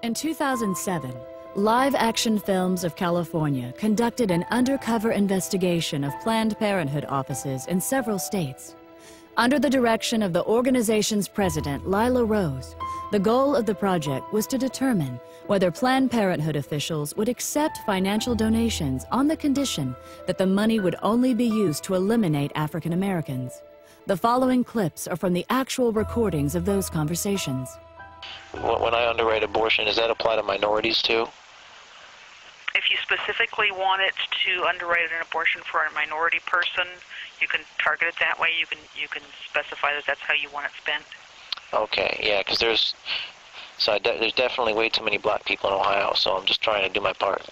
In 2007, Live Action Films of California conducted an undercover investigation of Planned Parenthood offices in several states. Under the direction of the organization's president, Lila Rose, the goal of the project was to determine whether Planned Parenthood officials would accept financial donations on the condition that the money would only be used to eliminate African Americans. The following clips are from the actual recordings of those conversations. When I underwrite abortion, does that apply to minorities too? If you specifically want it to underwrite an abortion for a minority person, you can target it that way. You can specify that that's how you want it spent. Okay, yeah, because there's definitely way too many black people in Ohio, so I'm just trying to do my part.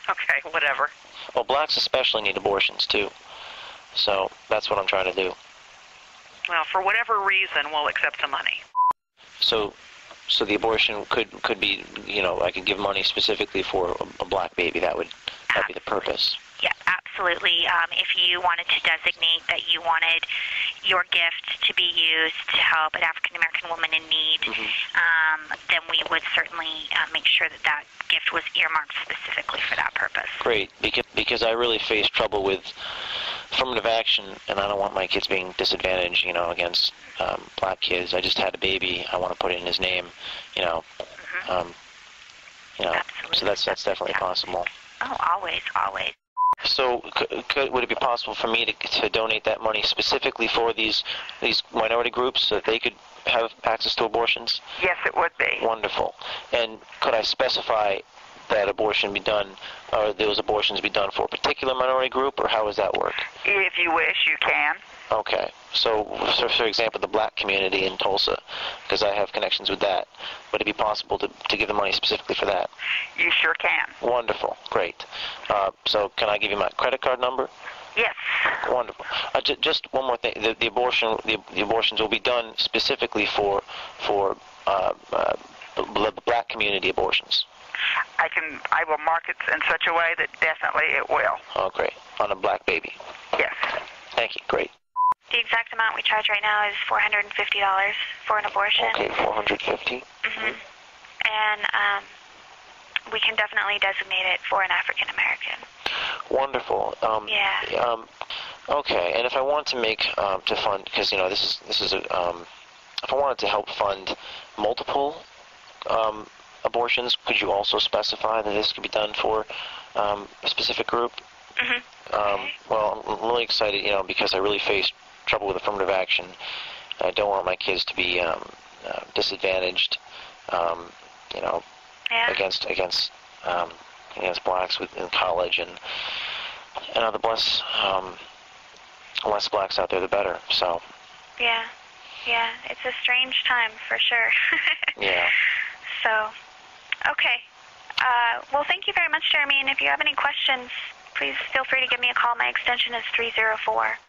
Okay, whatever. Well, blacks especially need abortions too, so that's what I'm trying to do. Well, for whatever reason, we'll accept the money. So the abortion could be, you know, I could give money specifically for a black baby. That'd be the purpose. Yeah, absolutely. If you wanted to designate that you wanted your gift to be used to help an African American woman in need, then we would certainly make sure that that gift was earmarked specifically for that purpose. Great, because I really face trouble with affirmative action, and I don't want my kids being disadvantaged, you know, against black kids. I just had a baby. I want to put it in his name, you know. You know, so that's definitely possible. Oh, always, always. So would it be possible for me to donate that money specifically for these minority groups so that they could have access to abortions? Yes, it would be. Wonderful. And could I specify that abortion be done, or those abortions be done for a particular minority group, or how does that work? If you wish, you can. Okay. So for example, the black community in Tulsa, because I have connections with that, would it be possible to give the money specifically for that? You sure can. Wonderful. Great. So can I give you my credit card number? Yes. Wonderful. Just one more thing. The abortions will be done specifically for the black community abortions. I will mark it in such a way that definitely it will. Oh, great. On a black baby. Yes. Thank you. Great. The exact amount we charge right now is $450 for an abortion. Okay, $450. And we can definitely designate it for an African American. Wonderful. Yeah. Okay, and if I want to make to fund, because you know this is a if I wanted to help fund multiple abortions, could you also specify that this could be done for a specific group? Well, I'm really excited, you know, because I really face trouble with affirmative action. I don't want my kids to be disadvantaged, you know, against blacks in college, and the less blacks out there, the better. So. Yeah, it's a strange time for sure. Yeah. So, okay. Well, thank you very much, Jeremy. And if you have any questions, please feel free to give me a call. My extension is 304.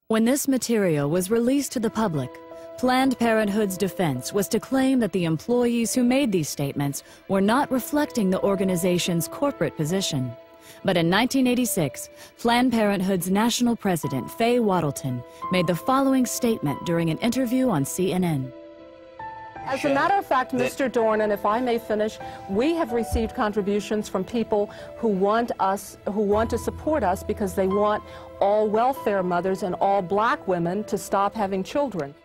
When this material was released to the public, Planned Parenthood's defense was to claim that the employees who made these statements were not reflecting the organization's corporate position. But in 1986, Planned Parenthood's national president, Faye Wattleton, made the following statement during an interview on CNN. As a matter of fact, Mr. Dornan, if I may finish, we have received contributions from people who want to support us because they want all welfare mothers and all black women to stop having children.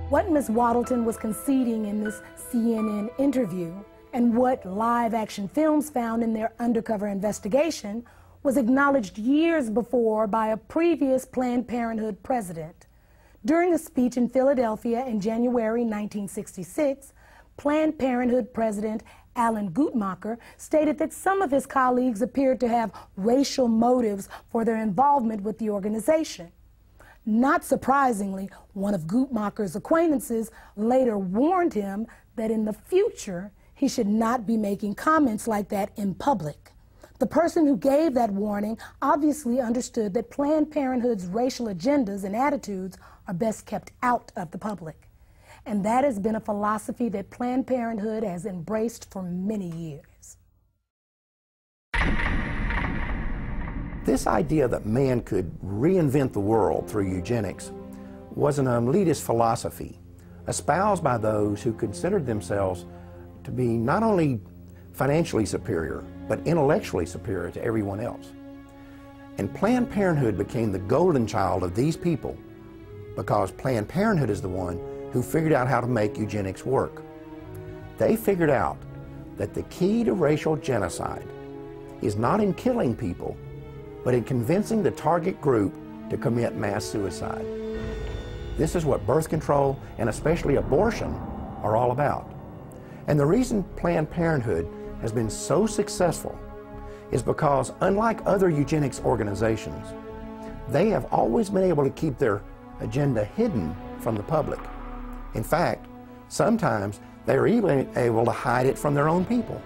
What Ms. Wattleton was conceding in this CNN interview and what Live Action Films found in their undercover investigation was acknowledged years before by a previous Planned Parenthood president. During a speech in Philadelphia in January 1966, Planned Parenthood President Alan Guttmacher stated that some of his colleagues appeared to have racial motives for their involvement with the organization. Not surprisingly, one of Guttmacher's acquaintances later warned him that in the future he should not be making comments like that in public. The person who gave that warning obviously understood that Planned Parenthood's racial agendas and attitudes are best kept out of the public. And that has been a philosophy that Planned Parenthood has embraced for many years. This idea that man could reinvent the world through eugenics was an elitist philosophy espoused by those who considered themselves to be not only financially superior, but intellectually superior to everyone else. And Planned Parenthood became the golden child of these people because Planned Parenthood is the one who figured out how to make eugenics work. They figured out that the key to racial genocide is not in killing people, but in convincing the target group to commit mass suicide. This is what birth control, and especially abortion, are all about. And the reason Planned Parenthood has been so successful is because, unlike other eugenics organizations, they have always been able to keep their agenda hidden from the public. In fact, sometimes they are even able to hide it from their own people.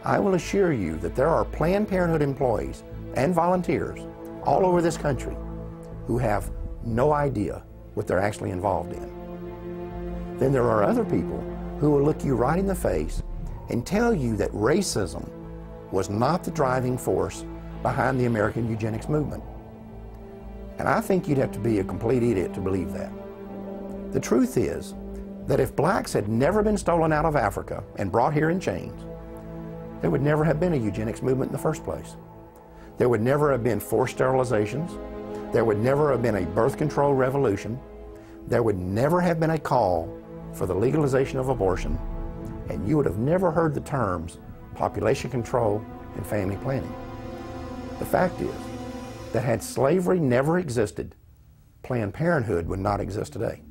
I will assure you that there are Planned Parenthood employees and volunteers all over this country who have no idea what they're actually involved in. Then there are other people who will look you right in the face and tell you that racism was not the driving force behind the American eugenics movement. And I think you'd have to be a complete idiot to believe that. The truth is that if blacks had never been stolen out of Africa and brought here in chains, there would never have been a eugenics movement in the first place. There would never have been forced sterilizations. There would never have been a birth control revolution. There would never have been a call for the legalization of abortion, and you would have never heard the terms population control and family planning. The fact is that had slavery never existed, Planned Parenthood would not exist today.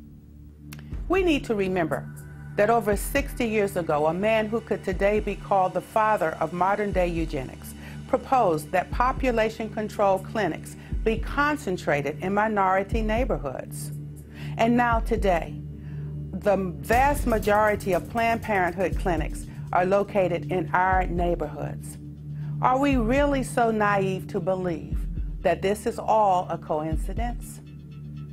We need to remember that over 60 years ago, a man who could today be called the father of modern-day eugenics proposed that population control clinics be concentrated in minority neighborhoods. And now today, the vast majority of Planned Parenthood clinics are located in our neighborhoods. Are we really so naive to believe that this is all a coincidence?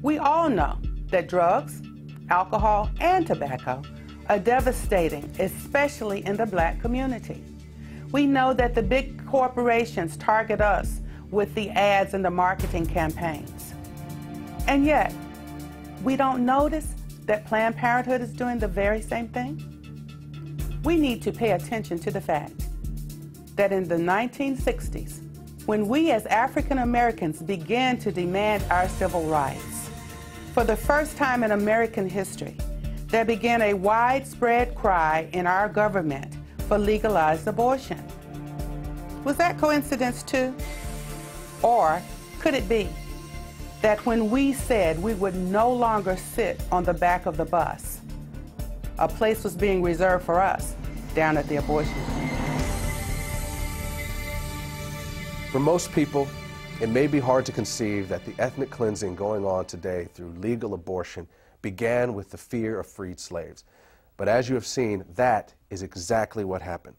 We all know that drugs, alcohol, and tobacco are devastating, especially in the black community. We know that the big corporations target us with the ads and the marketing campaigns. And yet, we don't notice that Planned Parenthood is doing the very same thing? We need to pay attention to the fact that in the 1960s, when we as African Americans began to demand our civil rights, for the first time in American history, there began a widespread cry in our government for legalized abortion. Was that coincidence too? Or could it be that when we said we would no longer sit on the back of the bus, a place was being reserved for us down at the abortion clinic? For most people, it may be hard to conceive that the ethnic cleansing going on today through legal abortion began with the fear of freed slaves. But as you have seen, that is exactly what happened.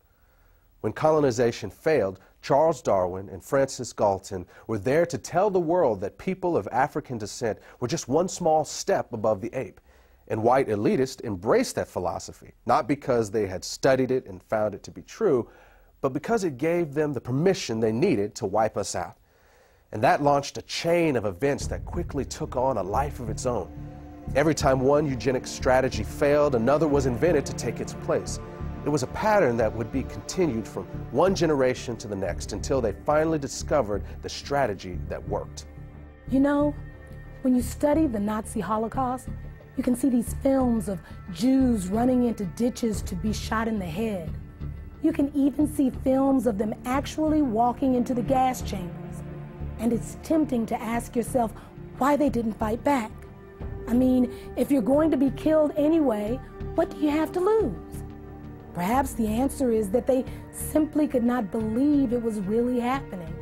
When colonization failed, Charles Darwin and Francis Galton were there to tell the world that people of African descent were just one small step above the ape. And white elitists embraced that philosophy, not because they had studied it and found it to be true, but because it gave them the permission they needed to wipe us out. And that launched a chain of events that quickly took on a life of its own. Every time one eugenics strategy failed, another was invented to take its place. It was a pattern that would be continued from one generation to the next until they finally discovered the strategy that worked. You know, when you study the Nazi Holocaust, you can see these films of Jews running into ditches to be shot in the head. You can even see films of them actually walking into the gas chambers. And it's tempting to ask yourself why they didn't fight back. I mean, if you're going to be killed anyway, what do you have to lose? Perhaps the answer is that they simply could not believe it was really happening.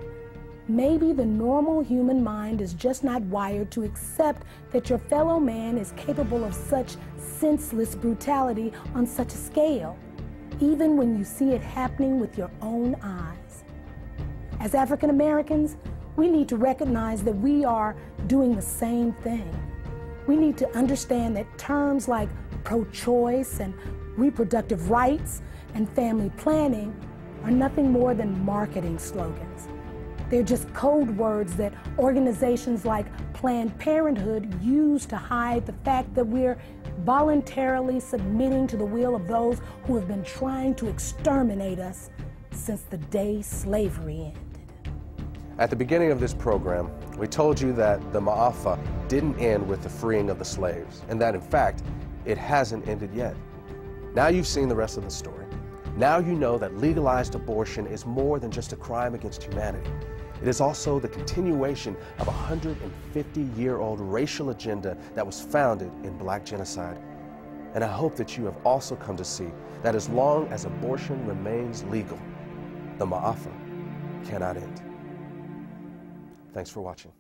Maybe the normal human mind is just not wired to accept that your fellow man is capable of such senseless brutality on such a scale, even when you see it happening with your own eyes. As African Americans, we need to recognize that we are doing the same thing. We need to understand that terms like pro-choice and reproductive rights and family planning are nothing more than marketing slogans. They're just code words that organizations like Planned Parenthood use to hide the fact that we're voluntarily submitting to the will of those who have been trying to exterminate us since the day slavery ended. At the beginning of this program, we told you that the MAAFA didn't end with the freeing of the slaves, and that in fact, it hasn't ended yet. Now you've seen the rest of the story. Now you know that legalized abortion is more than just a crime against humanity. It is also the continuation of a 150-year-old racial agenda that was founded in Black genocide. And I hope that you have also come to see that as long as abortion remains legal, the MAAFA cannot end. Thanks for watching.